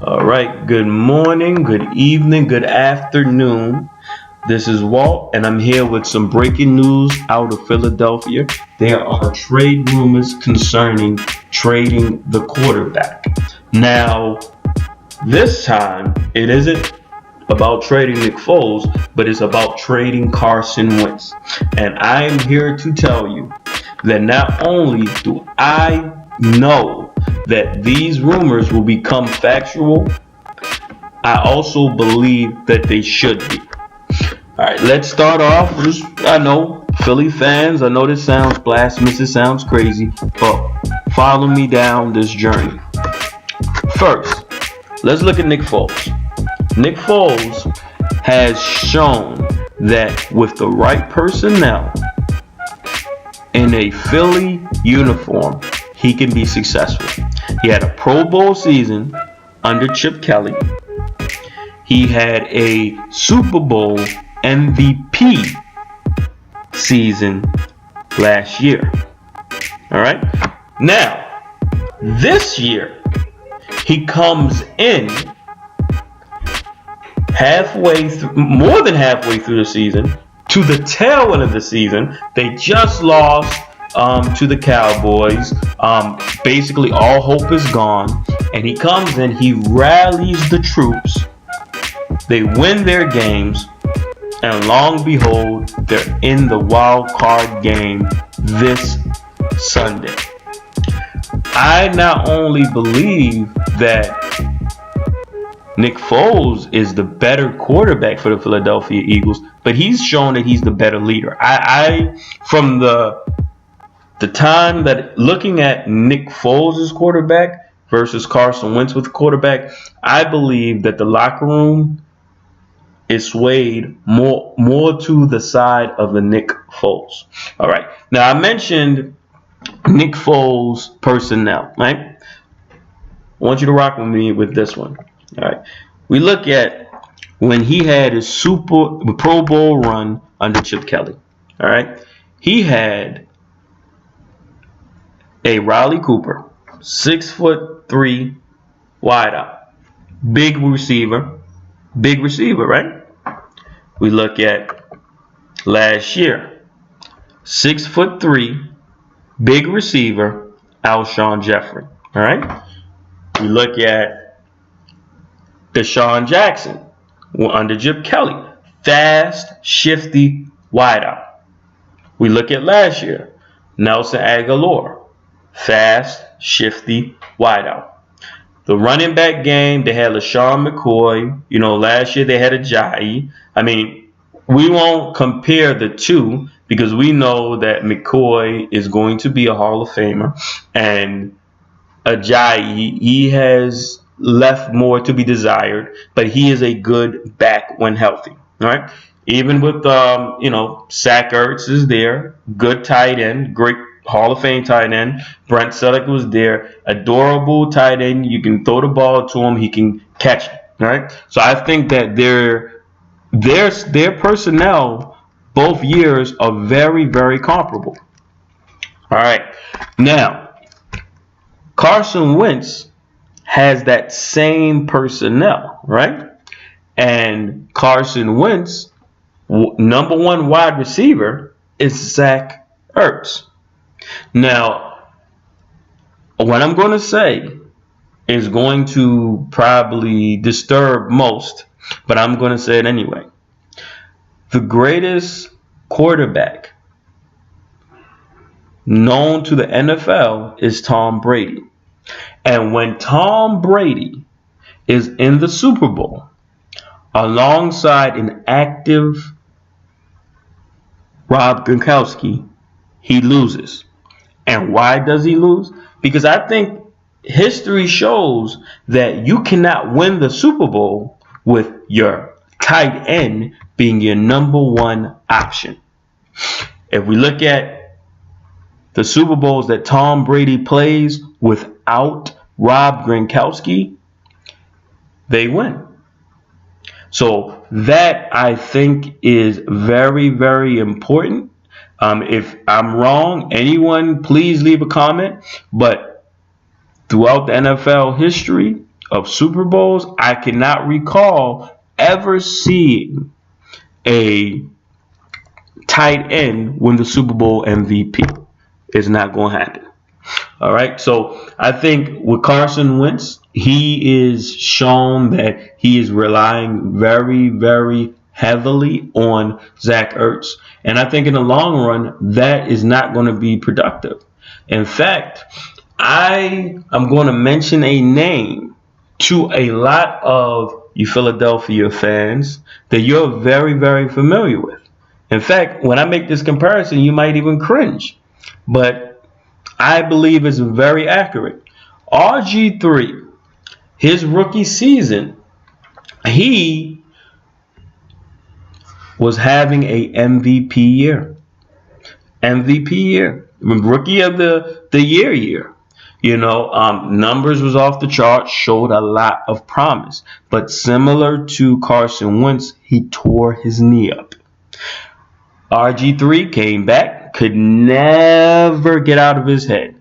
All right, good morning, good evening, good afternoon. This is Walt, and I'm here with some breaking news out of Philadelphia. There are trade rumors concerning trading the quarterback. Now, this time, it isn't about trading Nick Foles, but it's about trading Carson Wentz. And I'm here to tell you that not only do I know that these rumors will become factual, I also believe that they should be. All right, let's start off. I know Philly fans, I know this sounds blasphemous, it sounds crazy, but follow me down this journey. First, let's look at Nick Foles. Nick Foles has shown that with the right personnel in a Philly uniform, he can be successful. He had a Pro Bowl season under Chip Kelly. He had a Super Bowl MVP season last year. All right. Now, this year, he comes in more than halfway through the season, to the tail end of the season. They just lost to the Cowboys. Basically, all hope is gone. And he comes in, he rallies the troops. They win their games. And long behold, they're in the wild card game this Sunday. I not only believe that Nick Foles is the better quarterback for the Philadelphia Eagles, but he's shown that he's the better leader. I from the time that looking at Nick Foles' quarterback versus Carson Wentz with quarterback, I believe that the locker room is swayed more to the side of the Nick Foles. All right. Now, I mentioned Nick Foles personnel, right? I want you to rock with me with this one. All right. We look at when he had his Pro Bowl run under Chip Kelly. All right. He had a Riley Cooper, 6'3" wideout, big receiver, right? We look at last year, 6'3", big receiver, Alshon Jeffrey. All right. We look at Deshaun Jackson under Chip Kelly, fast, shifty, wideout. We look at last year, Nelson Aguilar, fast, shifty, wideout. The running back game, they had LaShawn McCoy. Last year they had Ajayi. I mean, we won't compare the two because we know that McCoy is going to be a Hall of Famer. And Ajayi, he has left more to be desired, but he is a good back when healthy. All right. Even with, Zach Ertz is there, good tight end, great Hall of Fame tight end. Brent Selleck was there, adorable tight end. You can throw the ball to him, he can catch it. All right. So I think that their personnel both years are very, very comparable. All right. Now, Carson Wentz has that same personnel, right? And Carson Wentz, number one wide receiver is Zach Ertz. Now, what I'm going to say is going to probably disturb most, but I'm going to say it anyway. The greatest quarterback known to the NFL is Tom Brady. And when Tom Brady is in the Super Bowl alongside an active Rob Gronkowski, he loses. And why does he lose? Because I think history shows that you cannot win the Super Bowl with your tight end being your number one option. If we look at the Super Bowls that Tom Brady plays without Rob Gronkowski, they win. So that, I think, is very, very important. If I'm wrong, anyone, please leave a comment. But throughout the NFL history, of Super Bowls, I cannot recall ever seeing a tight end win the Super Bowl MVP. It's not going to happen. All right. So I think with Carson Wentz, he is shown that he is relying very, very heavily on Zach Ertz. And I think in the long run, that is not going to be productive. In fact, I am going to mention a name to a lot of you Philadelphia fans that you're very, very familiar with. In fact, when I make this comparison, you might even cringe. But I believe it's very accurate. RG3, his rookie season, he was having a MVP year. MVP year. Rookie of the year. Numbers was off the chart, showed a lot of promise. But similar to Carson Wentz, he tore his knee up. RG3 came back, could never get out of his head.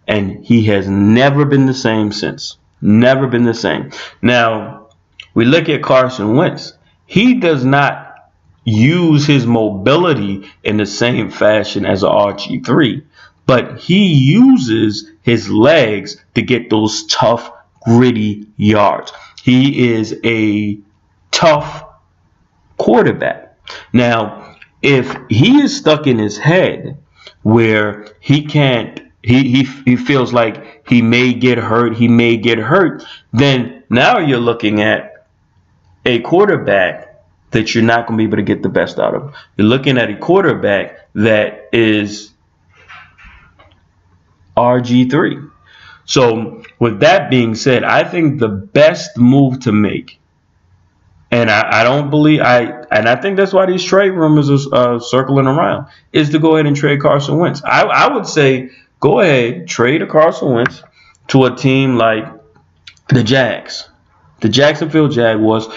And he has never been the same since. Never been the same. Now, we look at Carson Wentz. He does not use his mobility in the same fashion as RG3, but he uses his legs to get those tough, gritty yards. He is a tough quarterback. Now, if he is stuck in his head where he can't, he feels like he may get hurt, then now you're looking at a quarterback that you're not going to be able to get the best out of. You're looking at a quarterback that is RG3. So with that being said, I think the best move to make, and I think that's why these trade rumors are circling around, is to go ahead and trade Carson Wentz. I would say go ahead, trade a Carson Wentz to a team like the Jags, the Jacksonville Jaguars,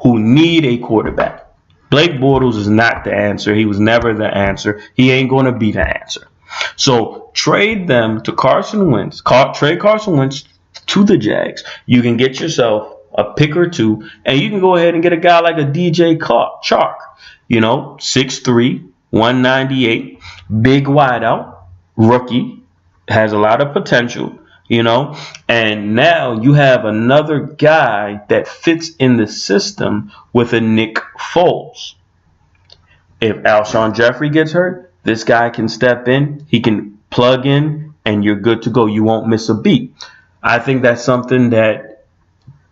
who need a quarterback. Blake Bortles is not the answer. He was never the answer. He ain't going to be the answer. So trade them to Carson Wentz. Trade Carson Wentz to the Jags. You can get yourself a pick or two, and you can go ahead and get a guy like a DJ Chark. 6'3", 198, big wideout, rookie, has a lot of potential, and now you have another guy that fits in the system with a Nick Foles. If Alshon Jeffrey gets hurt, this guy can step in, he can plug in, and you're good to go. You won't miss a beat. I think that's something that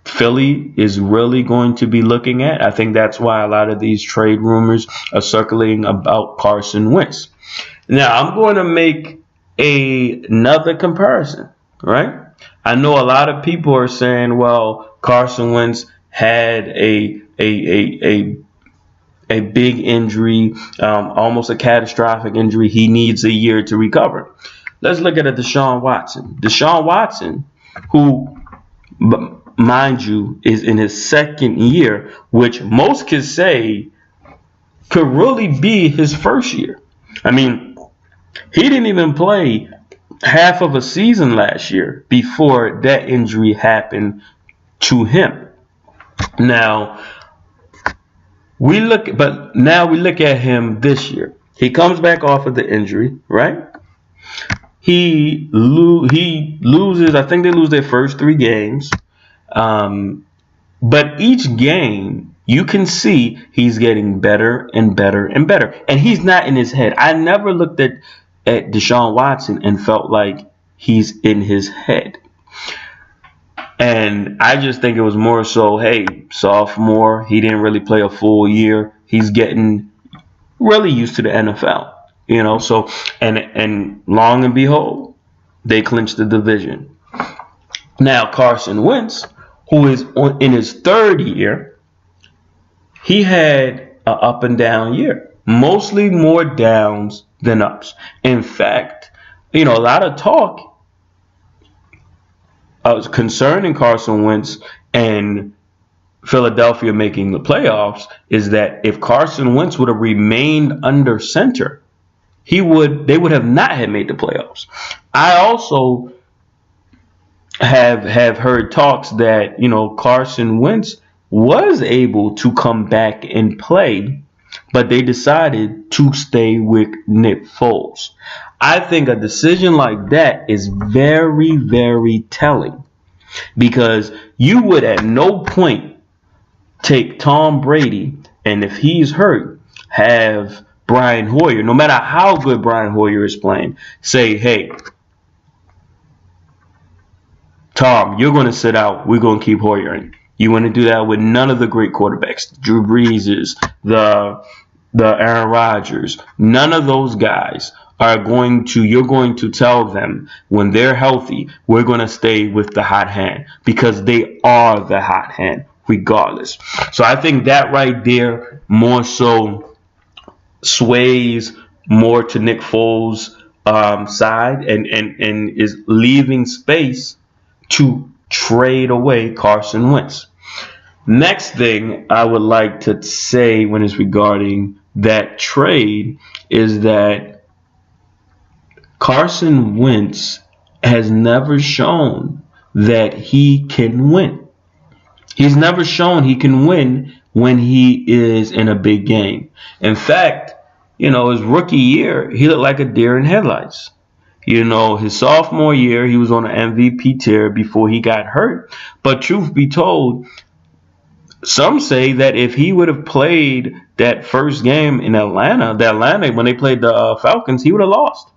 Philly is really going to be looking at. I think that's why a lot of these trade rumors are circulating about Carson Wentz. Now, I'm going to make another comparison, right? I know a lot of people are saying, well, Carson Wentz had a big injury, almost a catastrophic injury. He needs a year to recover. Let's look at Deshaun Watson. Deshaun Watson, who, mind you, is in his second year, which most could say could really be his first year. I mean, he didn't even play half of a season last year before that injury happened to him. Now we look at him this year. He comes back off of the injury, right? He loses. I think they lose their first 3 games. But each game, you can see he's getting better and better and better. And he's not in his head. I never looked at Deshaun Watson and felt like he's in his head. And I just think it was more so, hey, sophomore, he didn't really play a full year. He's getting really used to the NFL, So, and long and behold, they clinched the division. Now, Carson Wentz, who is in his 3rd year, he had an up and down year, mostly more downs than ups. In fact, a lot of talk concerning Carson Wentz and Philadelphia making the playoffs is that if Carson Wentz would have remained under center, they would have not had made the playoffs. I also have heard talks that, Carson Wentz was able to come back and play, but they decided to stay with Nick Foles. I think a decision like that is very, very telling, because you would at no point take Tom Brady, and if he's hurt, have Brian Hoyer, no matter how good Brian Hoyer is playing, say, hey, Tom, you're going to sit out. We're going to keep Hoyer in. You want to do that with none of the great quarterbacks, Drew Breeses, the Aaron Rodgers. None of those guys you're going to tell them when they're healthy, we're going to stay with the hot hand, because they are the hot hand regardless. So I think that right there more so sways more to Nick Foles' side, and is leaving space to trade away Carson Wentz. Next thing I would like to say when it's regarding that trade is that Carson Wentz has never shown that he can win. He's never shown he can win when he is in a big game. In fact, his rookie year, he looked like a deer in headlights. His sophomore year, he was on an MVP tier before he got hurt. But truth be told, some say that if he would have played that first game in Atlanta, when they played the Falcons, he would have lost.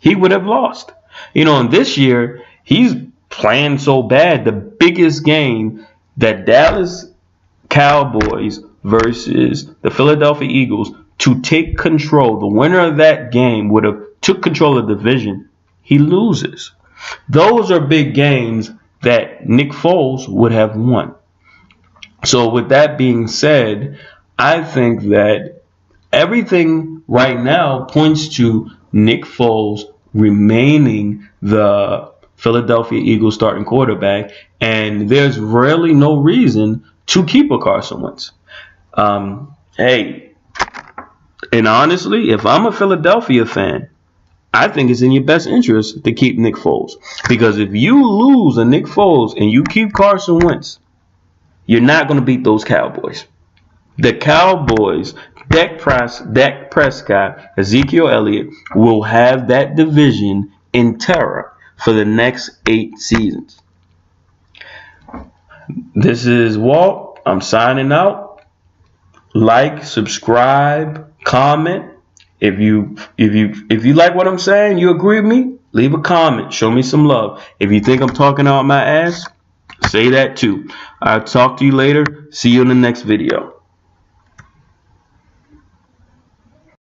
He would have lost. And this year, he's playing so bad. The biggest game, that Dallas Cowboys versus the Philadelphia Eagles, to take control, the winner of that game would have took control of the division. He loses. Those are big games that Nick Foles would have won. So with that being said, I think that everything right now points to Nick Foles remaining the Philadelphia Eagles starting quarterback, and there's really no reason to keep a Carson Wentz. Hey, and honestly, if I'm a Philadelphia fan, I think it's in your best interest to keep Nick Foles. Because if you lose a Nick Foles and you keep Carson Wentz, you're not going to beat those Cowboys. The Cowboys, Dak Prescott, Ezekiel Elliott will have that division in terror for the next 8 seasons. This is Walt. I'm signing out. Like, subscribe, comment. If you like what I'm saying, you agree with me, leave a comment. Show me some love. If you think I'm talking out my ass, say that too. I'll talk to you later. See you in the next video.